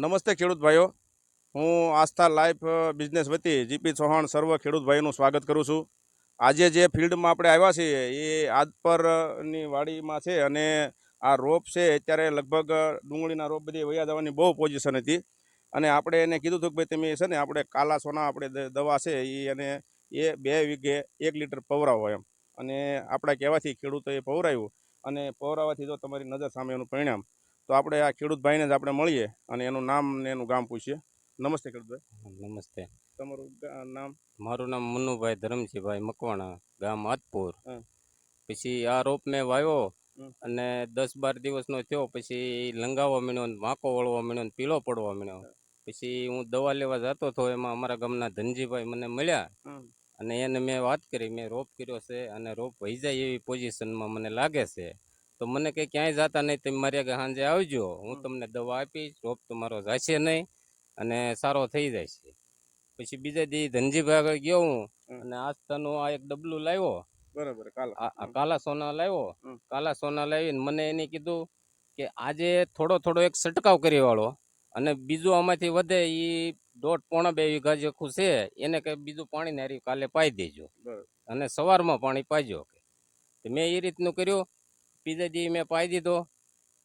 નમસ્તે ખેડૂત ભાઈઓ, હું આસ્થા લાઈફ બિઝનેસ વતી જીપી ચૌહાણ સર્વ ખેડૂત ભાઈઓનું સ્વાગત કરું છું. આજે જે ફિલ્ડમાં આપણે આવ્યા છીએ એ આદપરની વાડીમાં છે અને આ રોપ છે અત્યારે લગભગ ડુંગળીના રોપ બધી વયા જવાની બહુ પોઝિશન હતી અને આપણે એને કીધું હતું કે ભાઈ તમે છે ને આપણે કાલા સોના આપણે દવા છે અને એ 2 વીઘે 1 લીટર પવરાવો એમ. અને આપણા કહેવાથી ખેડૂતોએ પવરાવ્યું અને પવરાવાથી જો તમારી નજર સામે એનું પરિણામ, તો આપણે આ ખેડૂત ભાઈને જ આપણે મળીએ અને એનું નામ ને એનું ગામ પૂછીએ. નમસ્તે ખેડૂતભાઈ. નમસ્તે. તમારું નામ? મારું નામ મનુભાઈ ધરમજીભાઈ મકવાણા, ગામ આદપુર. હા. પછી આ રોપ મેં વાવ્યો હમ. અને 10-12 દિવસનો થયો. પછી લંગાવવા માંડ્યો ને વાંકો વળવા માંડ્યો ને પીળો પડવા માંડ્યો. પછી હું દવા લેવા જતો હતો, એમાં અમારા ગામના ધનજીભાઈ મને મળ્યા અને એને મેં વાત કરી, મેં રોપ કર્યો છે અને રોપ વહી જાય એવી પોઝિશનમાં મને લાગે છે. તો મને કંઈ ક્યાંય જતા નહીં, તમે મારી આગળ સાંજે આવજો, હું તમને દવા આપીશ, રોપ તમારો જશે નહીં અને સારો થઈ જાય છે. પછી બીજા દી ધનજીભાઈ આગળ ગયો હું અને આસ્થાનું આ એક ડબલું લાવ્યો. બરાબર. કાલા સોના લાવ્યો. કાલા સોના લાવીને મને એને કીધું કે આજે થોડો એક છંટકાવ કરી વાળો અને બીજું આમાંથી વધે એ 1.5-2 વીઘા જેખું છે એને કંઈ બીજું પાણી નારી કાલે પાઈ દેજો અને સવારમાં પાણી પાઈજો. મેં એ રીતનું કર્યું. બીજા દી મેં પાઈ દીધો.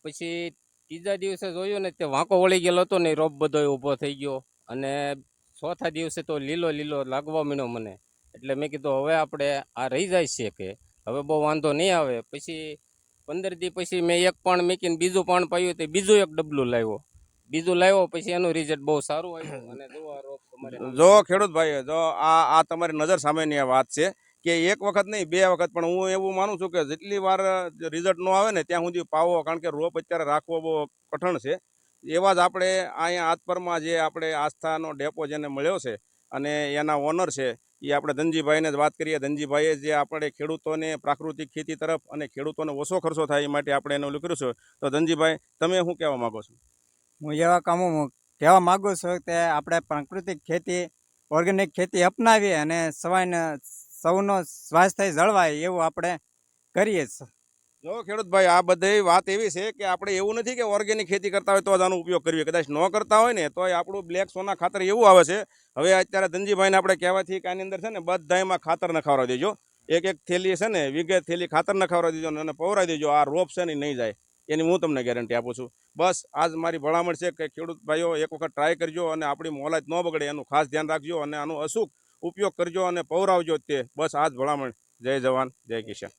પછી ત્રીજા દિવસે જોયું ને તે વાંકો વળી ગયેલો હતો ને રોપ બધો ઊભો થઈ ગયો અને ચોથા દિવસે તો લીલો લાગવા માંડ્યો મને. એટલે મેં કીધું હવે આપણે આ રહી જાય છે કે હવે બહુ વાંધો નહીં આવે. પછી 15 દી પછી મેં એક પાણ મૂકીને બીજું પાણ પાયું, તો બીજું એક ડબલું લાવ્યો. પછી એનું રિઝલ્ટ બહુ સારું આવ્યું અને દવા રોપ તમારે જો ખેડૂત ભાઈ, જો આ તમારી નજર સામેની આ વાત છે કે એક વખત નહીં 2 વખત, પણ હું એવું માનું છું કે જેટલી વાર રિઝલ્ટ ન આવે ને ત્યાં સુધી પાવો, કારણ કે રોપ અત્યારે રાખવો બહુ કઠણ છે. એવા જ આપણે અહીંયા આદપરમાં જે આપણે આસ્થાનો ડેપો જેને મળ્યો છે અને એના ઓનર છે એ આપણે ધનજીભાઈને જ વાત કરીએ. ધનજીભાઈએ જે આપણે ખેડૂતોને પ્રાકૃતિક ખેતી તરફ અને ખેડૂતોને ઓછો ખર્ચો થાય એ માટે આપણે એને ઓલું કર્યું છે. તો ધનજીભાઈ, તમે શું કહેવા માગો છો? હું એવા કામો કહેવા માગું છું કે આપણે પ્રાકૃતિક ખેતી, ઓર્ગેનિક ખેતી અપનાવીએ અને સૌનો સ્વાસ્થ્ય જળવાય એવું આપણે કરીએ છીએ. જો ખેડૂતભાઈ, આ બધી વાત એવી છે કે આપણે એવું નથી કે ઓર્ગેનિક ખેતી કરતા હોય તો જ આનો ઉપયોગ કરીએ. કદાચ ન કરતા હોય ને તો આપણું બ્લેક સોના ખાતર એવું આવે છે. હવે અત્યારે ધનજીભાઈને આપણે કહેવાથી કે આની અંદર છે ને બધામાં ખાતર નખાવડાવી દેજો. એક થેલી છે ને વીઘે થેલી ખાતર નખાવડાવી દેજો અને પવરાવી દેજો. આ રોપ છે ને નહીં જાય, એની હું તમને ગેરંટી આપું છું. બસ આજ મારી ભલામણ છે કે ખેડૂત ભાઈઓ એક વખત ટ્રાય કરજો અને આપણી મોલાજ ન બગડે એનું ખાસ ધ્યાન રાખજો અને આનો અચૂક ઉપયોગ કરજો અને પવરાવજો. તે બસ આજ ભલામણ. જય જવાન, જય કિસાન.